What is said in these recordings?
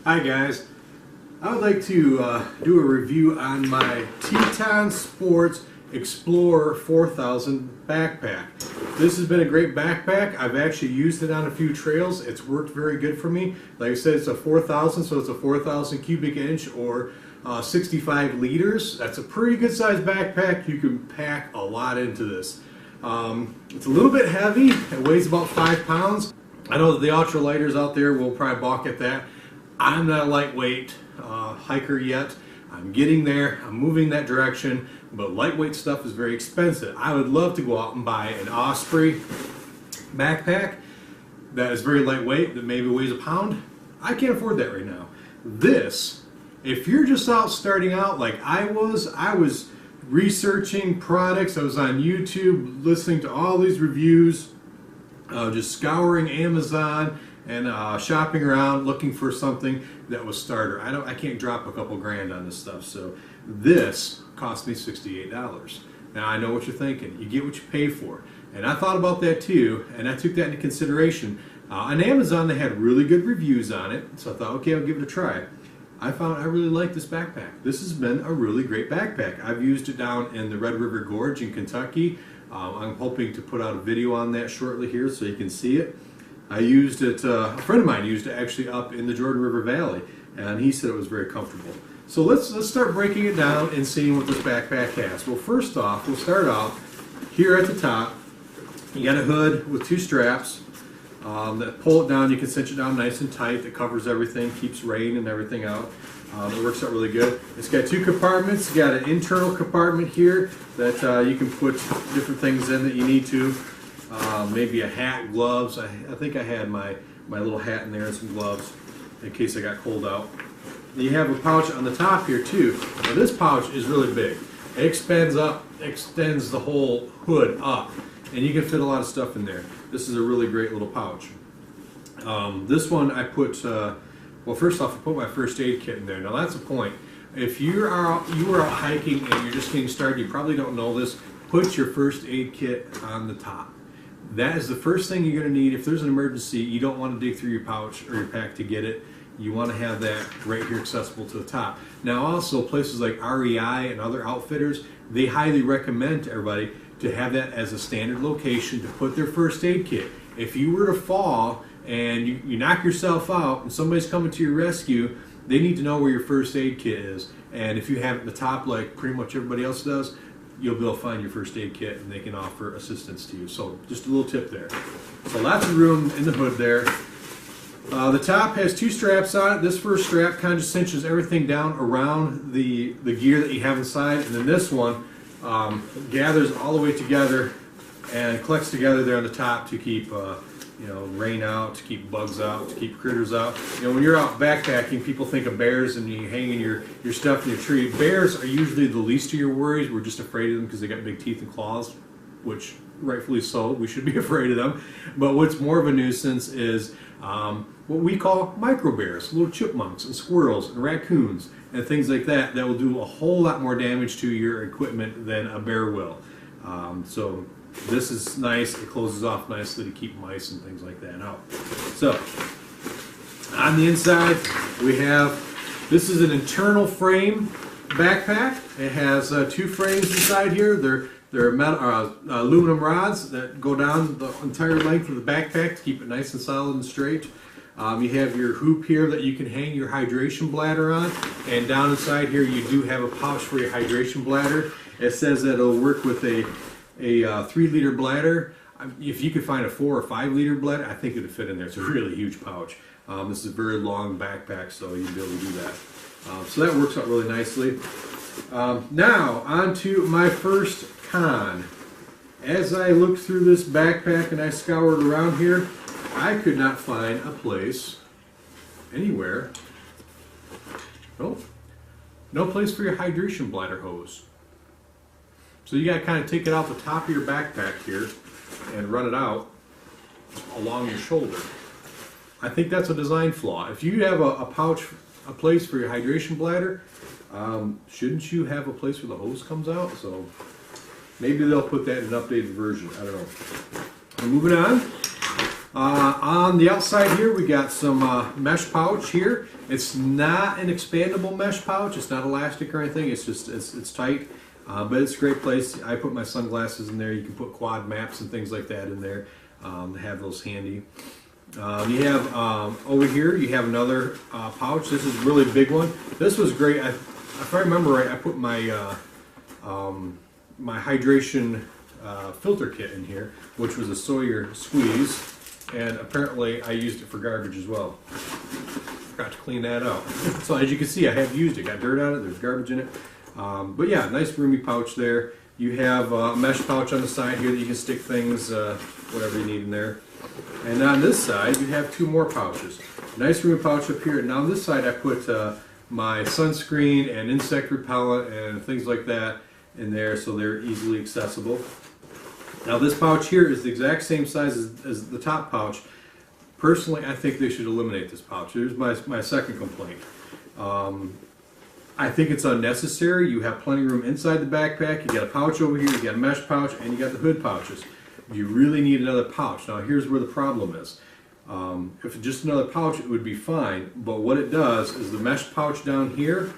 Hi guys, I would like to do a review on my Teton Sport Explorer 4000 backpack. This has been a great backpack. I've actually used it on a few trails. It's worked very good for me. Like I said, it's a 4000, so it's a 4,000 cubic inch or 65 liters. That's a pretty good sized backpack. You can pack a lot into this. It's a little bit heavy. It weighs about 5 pounds. I know that the ultralighters out there will probably balk at that. I'm not a lightweight hiker yet. I'm getting there. I'm moving that direction, but lightweight stuff is very expensive. I would love to go out and buy an Osprey backpack that is very lightweight, that maybe weighs a pound. I can't afford that right now. This, if you're just out starting out like I was researching products. I was on YouTube listening to all these reviews, just scouring Amazon and shopping around looking for something that was starter. I can't drop a couple grand on this stuff, so this cost me $68. Now I know what you're thinking. You get what you pay for, and I thought about that too, and I took that into consideration. On Amazon they had really good reviews on it, so I thought, okay, I'll give it a try. I found I really like this backpack. This has been a really great backpack. I've used it down in the Red River Gorge in Kentucky. I'm hoping to put out a video on that shortly here so you can see it. I used it, a friend of mine used it actually up in the Jordan River Valley, and he said it was very comfortable. So let's start breaking it down and seeing what this backpack has. Well, first off, we'll start off here at the top. You got a hood with 2 straps that pull it down. You can cinch it down nice and tight. That covers everything, keeps rain and everything out. It works out really good. It's got 2 compartments. You got an internal compartment here that you can put different things in that you need to. Maybe a hat, gloves. I think I had my little hat in there and some gloves in case I got cold out. You have a pouch on the top here too. Now this pouch is really big. It extends the whole hood up, and you can fit a lot of stuff in there. This is a really great little pouch. This one I put, well, first off I put my first aid kit in there. Now that's a point. If you are out hiking and you're just getting started, you probably don't know this, put your first aid kit on the top. That is the first thing you're going to need. If there's an emergency, you don't want to dig through your pouch or your pack to get it. You want to have that right here accessible to the top. Now also places like REI and other outfitters, they highly recommend to everybody to have that as a standard location to put their first aid kit. If you were to fall and you knock yourself out and somebody's coming to your rescue, they need to know where your first aid kit is. And if you have it at the top like pretty much everybody else does, you'll be able to find your first aid kit and they can offer assistance to you. So just a little tip there. So lots of room in the hood there. The top has 2 straps on it. This first strap kind of just cinches everything down around the gear that you have inside, and then this one gathers all the way together and collects together there on the top to keep rain out, to keep bugs out, to keep critters out. When you're out backpacking, people think of bears and you hanging your stuff in your tree. Bears are usually the least of your worries. We're just afraid of them because they got big teeth and claws, which rightfully so, we should be afraid of them. But what's more of a nuisance is what we call micro bears, little chipmunks and squirrels and raccoons and things like that will do a whole lot more damage to your equipment than a bear will. So this is nice. It closes off nicely to keep mice and things like that out. So on the inside we have, this is an internal frame backpack. It has 2 frames inside here. They're metal, aluminum rods that go down the entire length of the backpack to keep it nice and solid and straight. You have your hoop here that you can hang your hydration bladder on, and down inside here you do have a pouch for your hydration bladder. It says that it'll work with a 3-liter bladder. If you could find a 4 or 5-liter bladder, I think it would fit in there. It's a really huge pouch. This is a very long backpack, so you'd be able to do that. So that works out really nicely. Now, on to my first con. As I looked through this backpack and I scoured around here, I could not find a place anywhere. Nope. No place for your hydration bladder hose. So you got to kind of take it off the top of your backpack here and run it out along your shoulder. I think that's a design flaw. If you have a pouch, a place for your hydration bladder, shouldn't you have a place where the hose comes out? So maybe they'll put that in an updated version. I don't know. Moving on. On the outside here, we got some mesh pouch here. It's not an expandable mesh pouch. It's not elastic or anything. It's just it's tight, but it's a great place. I put my sunglasses in there. You can put quad maps and things like that in there. Have those handy. You have over here. You have another pouch. This is a really big one. This was great. If I remember right, I put my my hydration filter kit in here, which was a Sawyer squeeze. And apparently I used it for garbage as well. Forgot to clean that out. So as you can see, I have used it. Got dirt on it, there's garbage in it. But yeah, nice roomy pouch there. You have a mesh pouch on the side here that you can stick things, whatever you need in there. And on this side, you have two more pouches. Nice roomy pouch up here. Now on this side, I put my sunscreen and insect repellent and things like that in there so they're easily accessible. Now this pouch here is the exact same size as the top pouch. Personally, I think they should eliminate this pouch. Here's my second complaint. I think it's unnecessary. You have plenty of room inside the backpack. You got a pouch over here, you got a mesh pouch, and you got the hood pouches. You really need another pouch. Now here's where the problem is. If it's just another pouch, it would be fine, but what it does is the mesh pouch down here,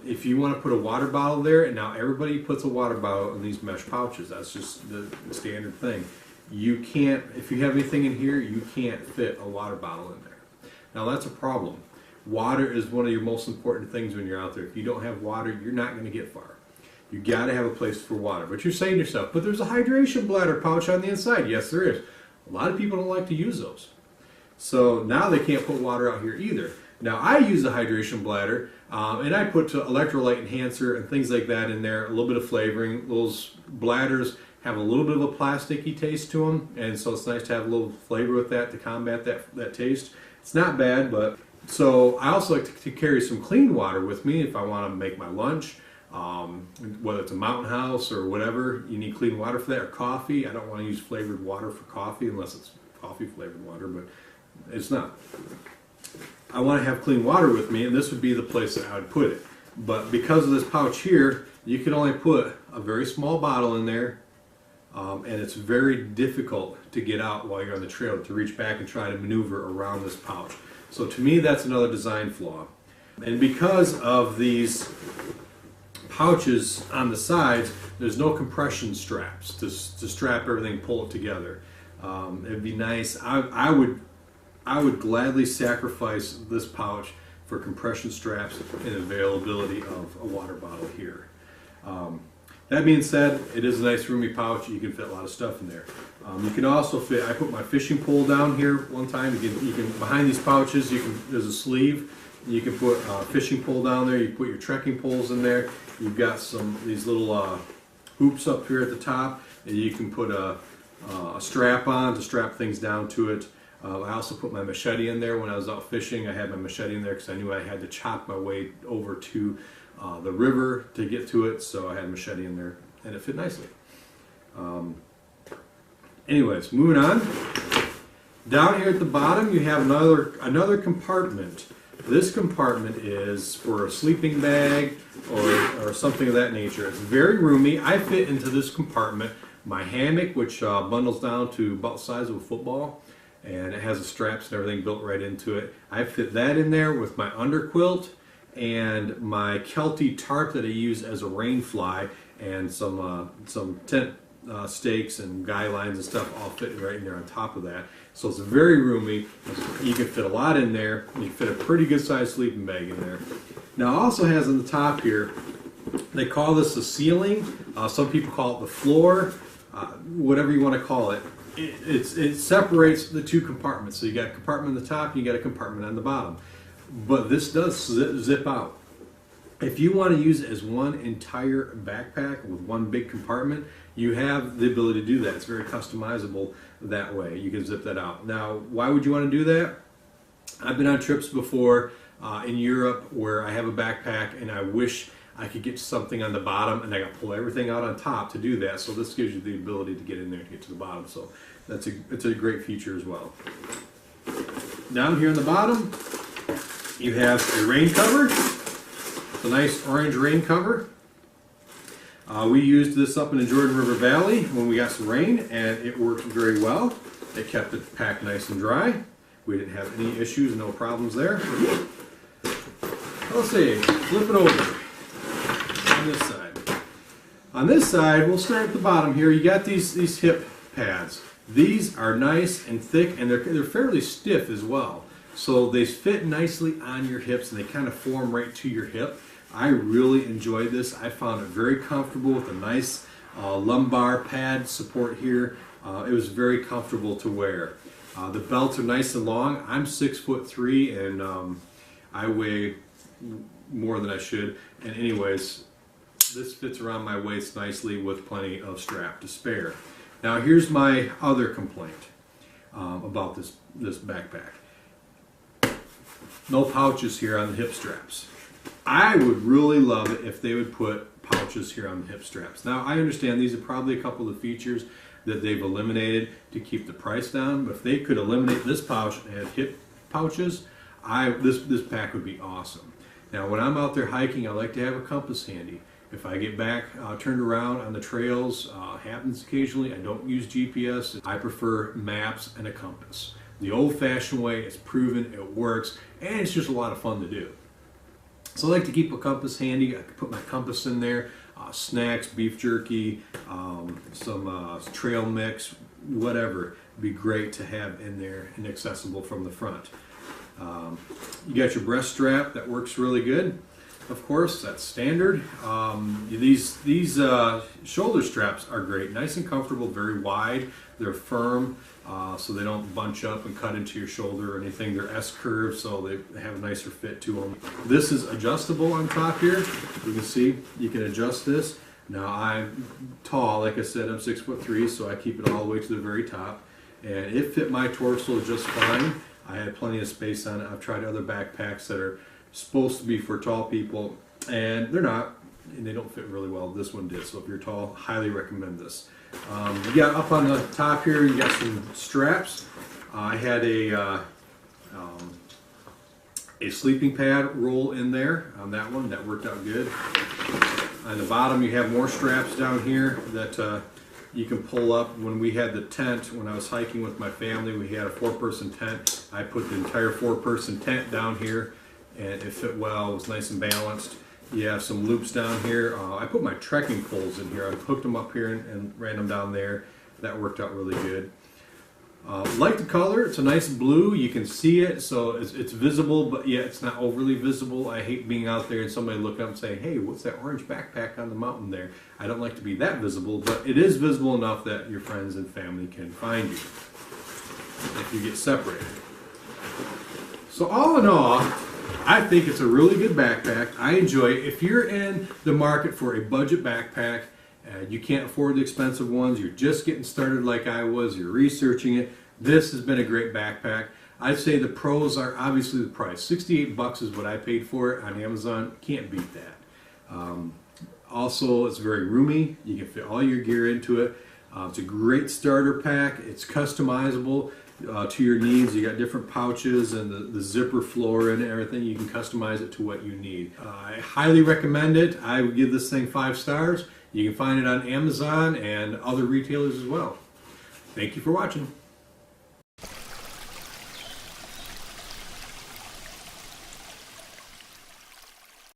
if you want to put a water bottle there, and now everybody puts a water bottle in these mesh pouches, that's just the standard thing. You can't, if you have anything in here, you can't fit a water bottle in there. Now that's a problem. Water is one of your most important things when you're out there. If you don't have water, you're not going to get far. You got to have a place for water. But you're saying to yourself, but there's a hydration bladder pouch on the inside. Yes, there is. A lot of people don't like to use those. So now they can't put water out here either. Now I use a hydration bladder, and I put electrolyte enhancer and things like that in there, a little bit of flavoring. Those bladders have a little bit of a plasticky taste to them, and so it's nice to have a little flavor with that to combat that taste. It's not bad, but so I also like to carry some clean water with me if I want to make my lunch, whether it's a Mountain House or whatever. You need clean water for that, or coffee. I don't want to use flavored water for coffee unless it's coffee flavored water, but it's not. I want to have clean water with me, and this would be the place that I would put it. But because of this pouch here, you can only put a very small bottle in there, and it's very difficult to get out while you're on the trail, to reach back and try to maneuver around this pouch. So to me, that's another design flaw. And because of these pouches on the sides, there's no compression straps to strap everything, pull it together. It'd be nice. I would gladly sacrifice this pouch for compression straps and availability of a water bottle here. That being said, it is a nice roomy pouch. You can fit a lot of stuff in there. You can also fit, I put my fishing pole down here one time. You can behind these pouches, there's a sleeve. You can put a fishing pole down there. You can put your trekking poles in there. You've got these little hoops up here at the top, and you can put a strap on to strap things down to it. I also put my machete in there when I was out fishing. I had my machete in there because I knew I had to chop my way over to the river to get to it, so I had a machete in there, and it fit nicely. Anyways, moving on. Down here at the bottom, you have another compartment. This compartment is for a sleeping bag or something of that nature. It's very roomy. I fit into this compartment my hammock, which bundles down to about the size of a football, and it has the straps and everything built right into it. I fit that in there with my underquilt and my Kelty tarp that I use as a rain fly, and some tent stakes and guy lines and stuff all fit right in there on top of that. So it's very roomy. You can fit a lot in there. You can fit a pretty good sized sleeping bag in there. Now it also has on the top here, they call this the ceiling. Some people call it the floor. Whatever you want to call it. It separates the two compartments. So you got a compartment on the top, you got a compartment on the bottom. But this does zip out. If you want to use it as one entire backpack with one big compartment, you have the ability to do that. It's very customizable that way. You can zip that out. Now, why would you want to do that? I've been on trips before in Europe where I have a backpack and I wish I could get something on the bottom, and I got to pull everything out on top to do that. So this gives you the ability to get in there to get to the bottom. So it's a great feature as well. Down here on the bottom, you have a rain cover. It's a nice orange rain cover. We used this up in the Jordan River Valley when we got some rain, and it worked very well. It kept the pack nice and dry. We didn't have any issues, no problems there. Let's see, flip it over on this side. On this side, we'll start at the bottom here. You got these hip pads. These are nice and thick, and they're fairly stiff as well. So they fit nicely on your hips, and they kind of form right to your hip. I really enjoyed this. I found it very comfortable with a nice lumbar pad support here. It was very comfortable to wear. The belts are nice and long. I'm 6'3", and I weigh more than I should. And anyways, this fits around my waist nicely with plenty of strap to spare. Now here's my other complaint about this backpack. No pouches here on the hip straps. I would really love it if they would put pouches here on the hip straps. Now I understand these are probably a couple of features that they've eliminated to keep the price down, but if they could eliminate this pouch and add hip pouches, this pack would be awesome. Now when I'm out there hiking, I like to have a compass handy. If I get back turned around on the trails, happens occasionally, I don't use GPS. I prefer maps and a compass. The old-fashioned way, it's proven, it works, and it's just a lot of fun to do. So I like to keep a compass handy. I can put my compass in there, snacks, beef jerky, some trail mix, whatever. It'd be great to have in there and accessible from the front. You got your breast strap, that works really good. Of course, that's standard. These shoulder straps are great, nice and comfortable, very wide. They're firm, so they don't bunch up and cut into your shoulder or anything. They're S-curved, so they have a nicer fit to them. This is adjustable on top here. You can see you can adjust this. Now I'm tall, like I said, I'm 6'3", so I keep it all the way to the very top, and it fit my torso just fine. I had plenty of space on it. I've tried other backpacks that are supposed to be for tall people, and they're not, and they don't fit really well. This one did, so if you're tall, highly recommend this. You got up on the top here, you got some straps. I had a sleeping pad roll in there on that one. That worked out good. On the bottom, you have more straps down here that you can pull up. When we had the tent, when I was hiking with my family, we had a 4-person tent. I put the entire 4-person tent down here, and it fit well. It was nice and balanced. You have some loops down here. I put my trekking poles in here. I hooked them up here and ran them down there. That worked out really good. Like the color, it's a nice blue. You can see it, so it's visible, but yeah, it's not overly visible. I hate being out there and somebody looking up and saying, hey, what's that orange backpack on the mountain there? I don't like to be that visible, but it is visible enough that your friends and family can find you if you get separated. So all in all, I think it's a really good backpack. I enjoy it. If you're in the market for a budget backpack, you can't afford the expensive ones, you're just getting started like I was, you're researching it, this has been a great backpack. I'd say the pros are obviously the price. 68 bucks is what I paid for it on Amazon. Can't beat that. Also, it's very roomy. You can fit all your gear into it. It's a great starter pack. It's customizable to your needs. You got different pouches and the zipper floor and everything. You can customize it to what you need. I highly recommend it. I would give this thing 5 stars. You can find it on Amazon and other retailers as well. Thank you for watching.